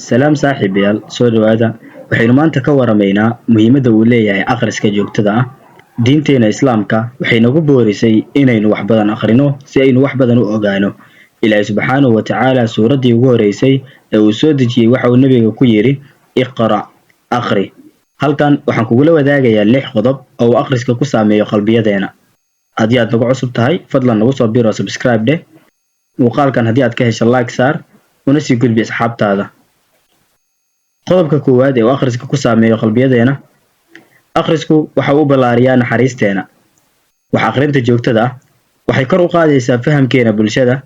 Salaam saaxiibayaal soo dhawaada waxaynu maanta ka waramaynaa muhiimadda uu leeyahay akhriska joogtada ah. Diinteena Islaamka waxay nagu boorisay inaynu wax badan akhrino si aynu wax badan u ogaano. Ilaahay subxaanahu wa tacaala suuraddii ugu horeysay ee uu soo dejiyey waxa uu nabiga ku yiri iqra akhri. Halkan waxaan kugula wadaagayaa 6 qodob oo uu akhriska ku saameeyo qalbiyadeena. Haddii aad nagu cusub tahay fadlan nagu soo biro subscribe dheh. Muuqaalkan haddii aad ka hesho like saar una sii gudbi asxaabtaada. Qodobka koowaad ee uu akhriska ku saameeyo qalbiyadeena. Akhrisku waxa uu ballaariyaa naxariisteena. Wax akhrinta joogtada ah waxay kor u qaadaysaa fahamkeena bulshada.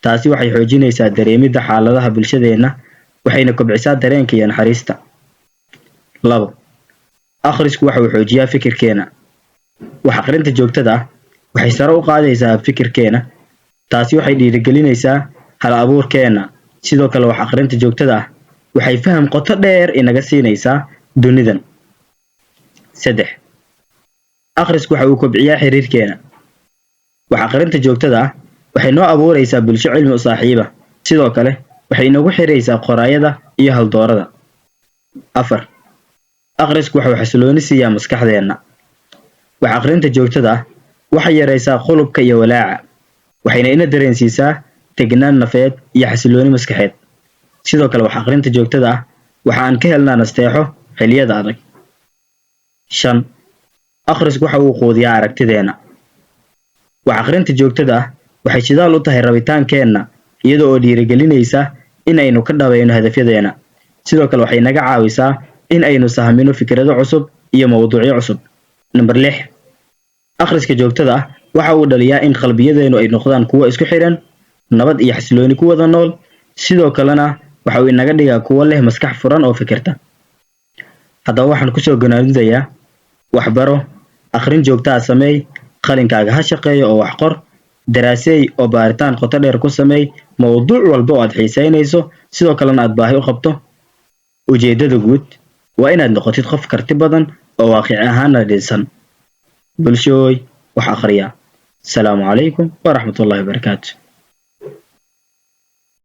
Taasi waxay xoojinaysaa dareemidda xaaladaha bulshadeena waxayna kobcisaa dareenka iyo naxariista. 2. Akhrisku waxa uu xoojiyaa fikirkeena. Wax akhrinta joogtada ah waxay sare u qaadaysaa fikirkeena. Taasi waxay dhiirigelinaysaa hal abuurkeena. Sidoo kale wax akhrinta joogtada ah waxay faham qoto dheer inaga siinaysaa dunidan. 3. Akhrisku waxa uu kobciyaa xiriirkeena. Wax akhrinta joogtada ah waxay noo abuuraysaa bulsho cilmi u saaxiiba. Sidoo kale waxay nagu xiraysaa qoraayada iyo haldoorada. 4. Akhrisku waxa uu xasilooni siiyaa maskaxdeena. Wax akhrinta joogtada ah waxay yaraysaa qulubka iyo walaaca. Waxayna ina dareensiisaa degnaan nafeed iyo xasilooni maskaxeed. Sidoo kale wax akhrinta joogtada ah waxa aan ka helnaa nasteexo xilliyada adag. 5. Akhrisku waxa uu quudiyaa aragtideena. Wax akhrinta joogtada ah waxay shidaal u tahay rabitaankeenna iyadoo oo dhiirigelinaysa in aynu ka dhabayno hadafyadeena. Sidoo kale waxay naga caawisaa in aynu sahmino fikrado cusub iyo mowduucyo cusub. Number 6. Akhriska joogtada ah waxa uu dhaliyaa in qalbiyadeenu ay noqdaan kuwo isku xiran, nabad iyo xasilooni ku wada nool. Sidoo kalena waxa uu inaga dhigaa kuwo leh maskax furan oo fikirta. Haddaba waxaan ku soo ganaanadayaa waxbaro, akhrin joogto ah sameey, qalinkaaga ha shaqeeyo oo wax qor, daraaseey oo baaritaan qoto dheer ku sameey mowduuc walba oo aad xiisaynayso, sidoo kalena aad baahi u qabto. Ujeedada guud waa inaad noqotid qof karti badan oo waaqici ahaanna dhisan. Bulshooy wax akhriya. Asalaamu calaykum waraxmatullaahi wabarakaatuh.